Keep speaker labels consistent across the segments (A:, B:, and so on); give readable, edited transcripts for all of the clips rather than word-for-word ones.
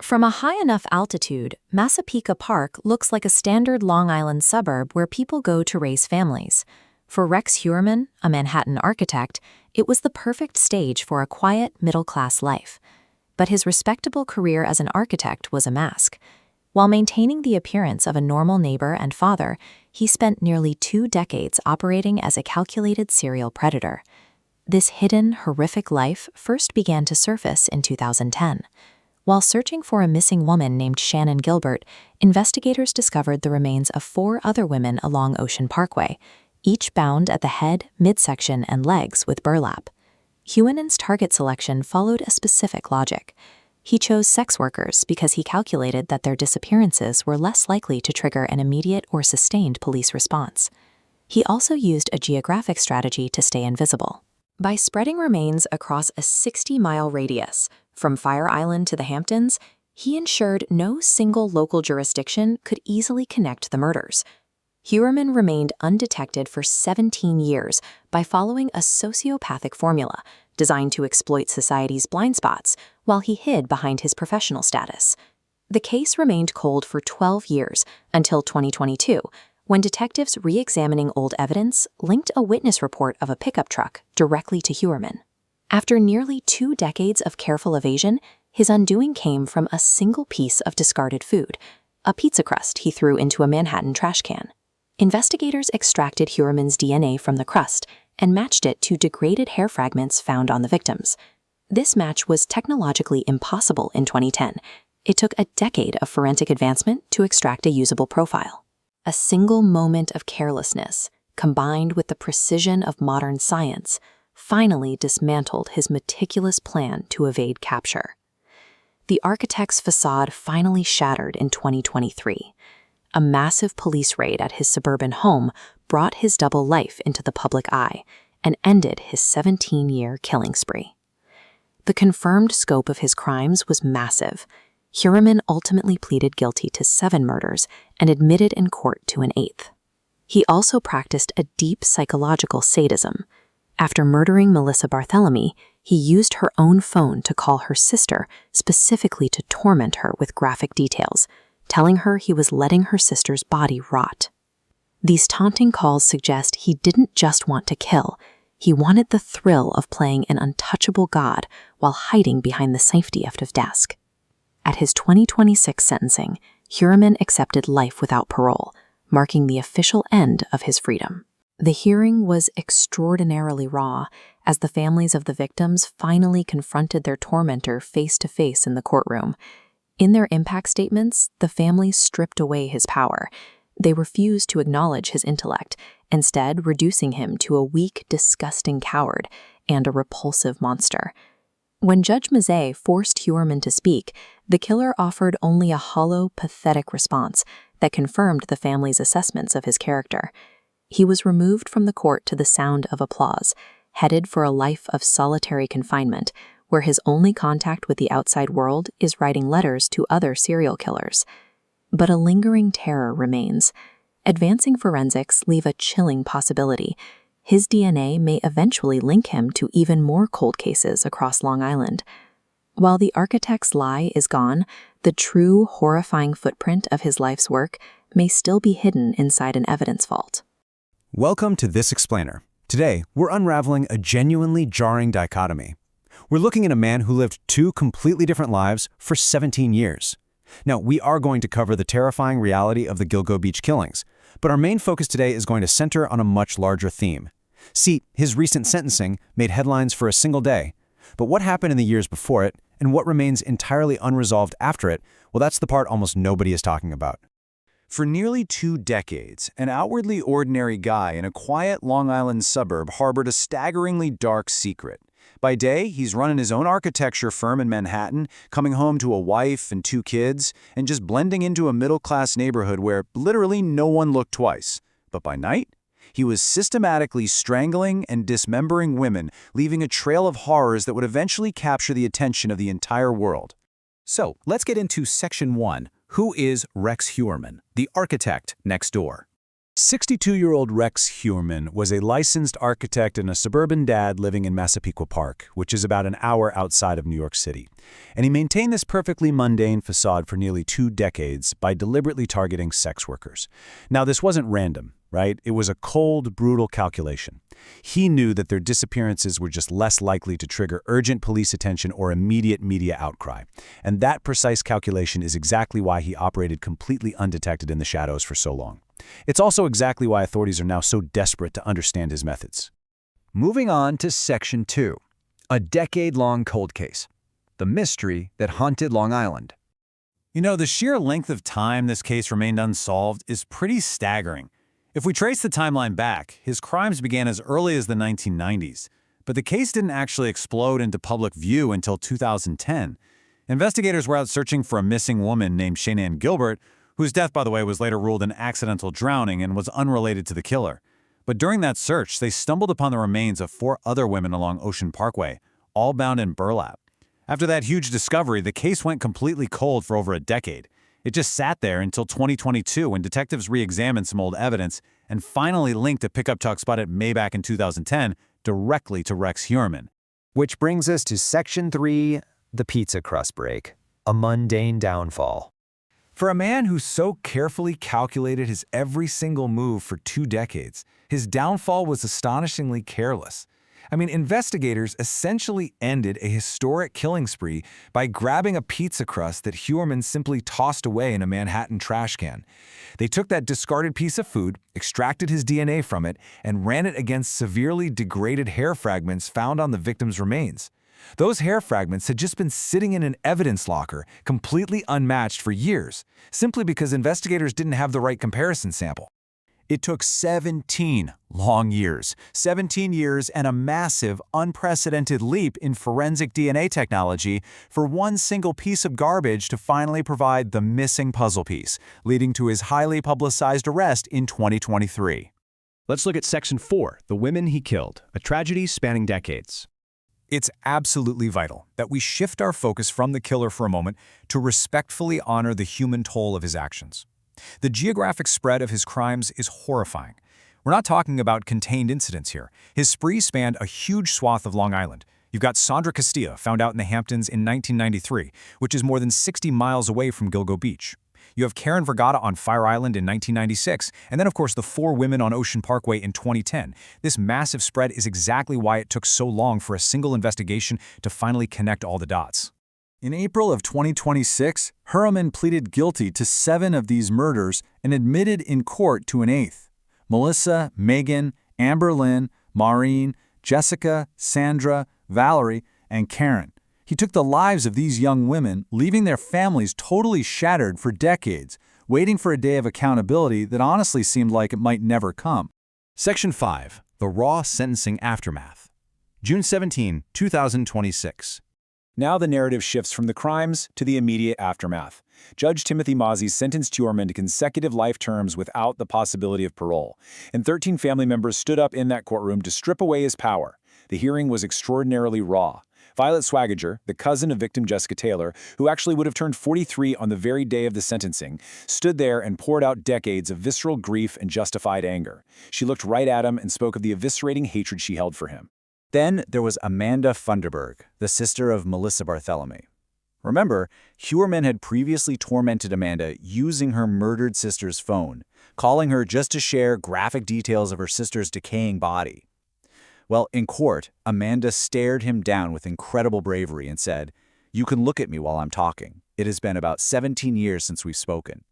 A: From a high enough altitude, Massapequa Park looks like a standard Long Island suburb where people go to raise families. For Rex Heuermann, a Manhattan architect, it was the perfect stage for a quiet, middle-class life. But his respectable career as an architect was a mask. While maintaining the appearance of a normal neighbor and father, he spent nearly 2 decades operating as a calculated serial predator. This hidden, horrific life first began to surface in 2010. While searching for a missing woman named Shannon Gilbert, investigators discovered the remains of 4 other women along Ocean Parkway, each bound at the head, midsection, and legs with burlap. Heuermann's target selection followed a specific logic. He chose sex workers because he calculated that their disappearances were less likely to trigger an immediate or sustained police response. He also used a geographic strategy to stay invisible. By spreading remains across a 60-mile radius, from Fire Island to the Hamptons, he ensured no single local jurisdiction could easily connect the murders. Heuermann remained undetected for 17 years by following a sociopathic formula designed to exploit society's blind spots while he hid behind his professional status. The case remained cold for 12 years until 2022, when detectives re-examining old evidence linked a witness report of a pickup truck directly to Heuermann. After nearly 2 decades of careful evasion, his undoing came from a single piece of discarded food, a pizza crust he threw into a Manhattan trash can. Investigators extracted Heuermann's DNA from the crust and matched it to degraded hair fragments found on the victims. This match was technologically impossible in 2010. It took a decade of forensic advancement to extract a usable profile. A single moment of carelessness, combined with the precision of modern science, finally dismantled his meticulous plan to evade capture. The architect's facade finally shattered in 2023. A massive police raid at his suburban home brought his double life into the public eye and ended his 17-year killing spree. The confirmed scope of his crimes was massive. Heuermann ultimately pleaded guilty to 7 murders and admitted in court to an 8th. He also practiced a deep psychological sadism. After murdering Melissa Barthelemy, he used her own phone to call her sister specifically to torment her with graphic details, telling her he was letting her sister's body rot. These taunting calls suggest he didn't just want to kill, he wanted the thrill of playing an untouchable god while hiding behind the safety of his desk. At his 2026 sentencing, Heuermann accepted life without parole, marking the official end of his freedom. The hearing was extraordinarily raw, as the families of the victims finally confronted their tormentor face-to-face in the courtroom. In their impact statements, the families stripped away his power. They refused to acknowledge his intellect, instead reducing him to a weak, disgusting coward and a repulsive monster. When Judge Mazzei forced Heuermann to speak, the killer offered only a hollow, pathetic response that confirmed the family's assessments of his character. He was removed from the court to the sound of applause, headed for a life of solitary confinement, where his only contact with the outside world is writing letters to other serial killers. But a lingering terror remains. Advancing forensics leave a chilling possibility. His DNA may eventually link him to even more cold cases across Long Island. While the architect's lie is gone, the true, horrifying footprint of his life's work may still be hidden inside an evidence vault.
B: Welcome to This Explainer. Today, we're unraveling a genuinely jarring dichotomy. We're looking at a man who lived 2 completely different lives for 17 years. Now, we are going to cover the terrifying reality of the Gilgo Beach killings, but our main focus today is going to center on a much larger theme. See, his recent sentencing made headlines for a single day, but what happened in the years before it, and what remains entirely unresolved after it, well, that's the part almost nobody is talking about.
C: For nearly 2 decades, an outwardly ordinary guy in a quiet Long Island suburb harbored a staggeringly dark secret. By day, he's running his own architecture firm in Manhattan, coming home to a wife and 2 kids, and just blending into a middle-class neighborhood where literally no one looked twice. But by night, he was systematically strangling and dismembering women, leaving a trail of horrors that would eventually capture the attention of the entire world.
D: So, let's get into Section 1. Who is Rex Heuermann, the architect next door?
C: 62-year-old Rex Heuermann was a licensed architect and a suburban dad living in Massapequa Park, which is about an hour outside of New York City. And he maintained this perfectly mundane facade for nearly 2 decades by deliberately targeting sex workers. Now, this wasn't random, right? It was a cold, brutal calculation. He knew that their disappearances were just less likely to trigger urgent police attention or immediate media outcry. And that precise calculation is exactly why he operated completely undetected in the shadows for so long. It's also exactly why authorities are now so desperate to understand his methods.
D: Moving on to Section 2, a decade-long cold case, the mystery that haunted Long Island.
C: You know, the sheer length of time this case remained unsolved is pretty staggering. If we trace the timeline back, his crimes began as early as the 1990s, but the case didn't actually explode into public view until 2010. Investigators were out searching for a missing woman named Shanann Gilbert, whose death, by the way, was later ruled an accidental drowning and was unrelated to the killer. But during that search, they stumbled upon the remains of 4 other women along Ocean Parkway, all bound in burlap. After that huge discovery, the case went completely cold for over a decade. It just sat there until 2022 when detectives re-examined some old evidence and finally linked a pickup truck spot at Maybach in 2010 directly to Rex Heuermann.
D: Which brings us to Section 3, the pizza crust break, a mundane downfall.
E: For a man who so carefully calculated his every single move for 2 decades, his downfall was astonishingly careless. I mean, investigators essentially ended a historic killing spree by grabbing a pizza crust that Heuermann simply tossed away in a Manhattan trash can. They took that discarded piece of food, extracted his DNA from it, and ran it against severely degraded hair fragments found on the victim's remains. Those hair fragments had just been sitting in an evidence locker, completely unmatched for years, simply because investigators didn't have the right comparison sample.
C: It took 17 long years, 17 years and a massive, unprecedented leap in forensic DNA technology for one single piece of garbage to finally provide the missing puzzle piece, leading to his highly publicized arrest in 2023.
F: Let's look at Section 4, the women he killed, a tragedy spanning decades.
C: It's absolutely vital that we shift our focus from the killer for a moment to respectfully honor the human toll of his actions. The geographic spread of his crimes is horrifying. We're not talking about contained incidents here. His spree spanned a huge swath of Long Island. You've got Sandra Castilla, found out in the Hamptons in 1993, which is more than 60 miles away from Gilgo Beach. You have Karen Vergata on Fire Island in 1996, and then of course the 4 women on Ocean Parkway in 2010. This massive spread is exactly why it took so long for a single investigation to finally connect all the dots. In April of 2026, Heuermann pleaded guilty to 7 of these murders and admitted in court to an 8th. Melissa, Megan, Amber Lynn, Maureen, Jessica, Sandra, Valerie, and Karen. He took the lives of these young women, leaving their families totally shattered for decades, waiting for a day of accountability that honestly seemed like it might never come.
B: Section 5, the raw sentencing aftermath. June 17, 2026.
C: Now the narrative shifts from the crimes to the immediate aftermath. Judge Timothy Mazzei sentenced Heuermann to consecutive life terms without the possibility of parole, and 13 family members stood up in that courtroom to strip away his power. The hearing was extraordinarily raw. Violet Swagager, the cousin of victim Jessica Taylor, who actually would have turned 43 on the very day of the sentencing, stood there and poured out decades of visceral grief and justified anger. She looked right at him and spoke of the eviscerating hatred she held for him. Then there was Amanda Funderburg, the sister of Melissa Barthélemy. Remember, Heuermann had previously tormented Amanda using her murdered sister's phone, calling her just to share graphic details of her sister's decaying body. Well, in court, Amanda stared him down with incredible bravery and said, "You can look at me while I'm talking. It has been about 17 years since we've spoken."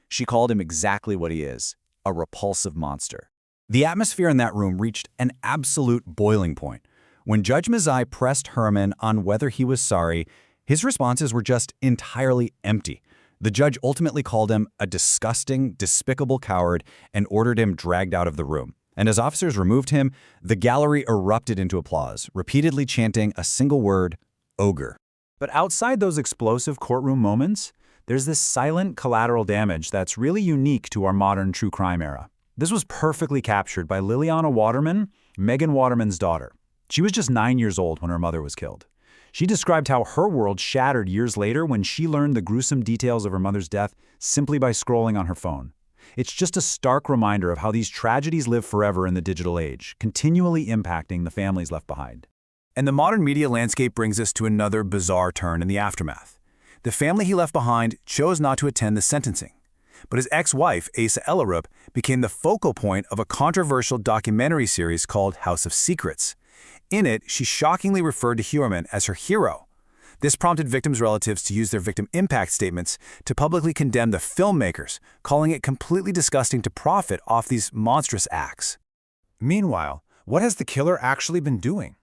C: She called him exactly what he is, a repulsive monster.
B: The atmosphere in that room reached an absolute boiling point. When Judge Mazzei pressed Heuermann on whether he was sorry, his responses were just entirely empty. The judge ultimately called him a disgusting, despicable coward and ordered him dragged out of the room. And as officers removed him, the gallery erupted into applause, repeatedly chanting a single word, ogre.
C: But outside those explosive courtroom moments, there's this silent collateral damage that's really unique to our modern true crime era. This was perfectly captured by Liliana Waterman, Megan Waterman's daughter. She was just 9 years old when her mother was killed. She described how her world shattered years later when she learned the gruesome details of her mother's death simply by scrolling on her phone. It's just a stark reminder of how these tragedies live forever in the digital age, continually impacting the families left behind.
B: And the modern media landscape brings us to another bizarre turn in the aftermath. The family he left behind chose not to attend the sentencing, but his ex-wife, Asa Elarup, became the focal point of a controversial documentary series called House of Secrets. In it, she shockingly referred to Heuermann as her hero. This prompted victims' relatives to use their victim impact statements to publicly condemn the filmmakers, calling it completely disgusting to profit off these monstrous acts.
C: Meanwhile, what has the killer actually been doing?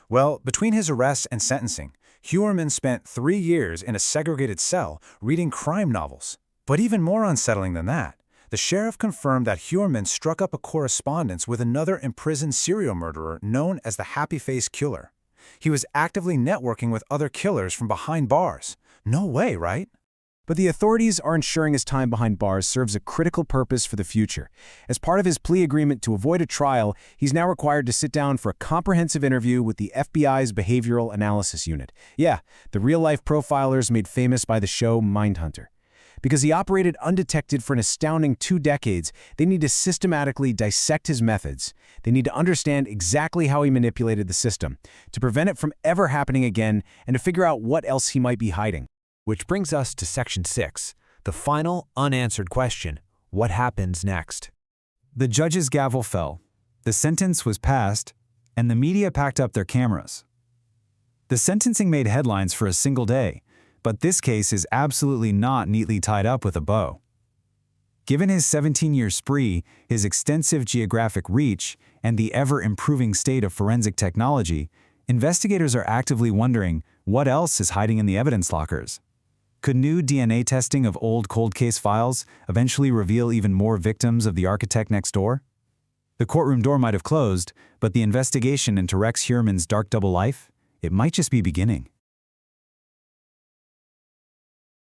C: Well, between his arrest and sentencing, Heuermann spent 3 years in a segregated cell reading crime novels. But even more unsettling than that, the sheriff confirmed that Heuermann struck up a correspondence with another imprisoned serial murderer known as the Happy Face Killer. He was actively networking with other killers from behind bars. No way, right?
B: But the authorities are ensuring his time behind bars serves a critical purpose for the future. As part of his plea agreement to avoid a trial, he's now required to sit down for a comprehensive interview with the FBI's Behavioral Analysis Unit. Yeah, the real-life profilers made famous by the show Mindhunter. Because he operated undetected for an astounding 2 decades, they need to systematically dissect his methods. They need to understand exactly how he manipulated the system, to prevent it from ever happening again, and to figure out what else he might be hiding.
F: Which brings us to Section 6, the final unanswered question: what happens next?
C: The judge's gavel fell, the sentence was passed, and the media packed up their cameras. The sentencing made headlines for a single day, but this case is absolutely not neatly tied up with a bow. Given his 17-year spree, his extensive geographic reach, and the ever-improving state of forensic technology, investigators are actively wondering what else is hiding in the evidence lockers. Could new DNA testing of old cold case files eventually reveal even more victims of the architect next door? The courtroom door might have closed, but the investigation into Rex Heuermann's dark double life, it might just be beginning.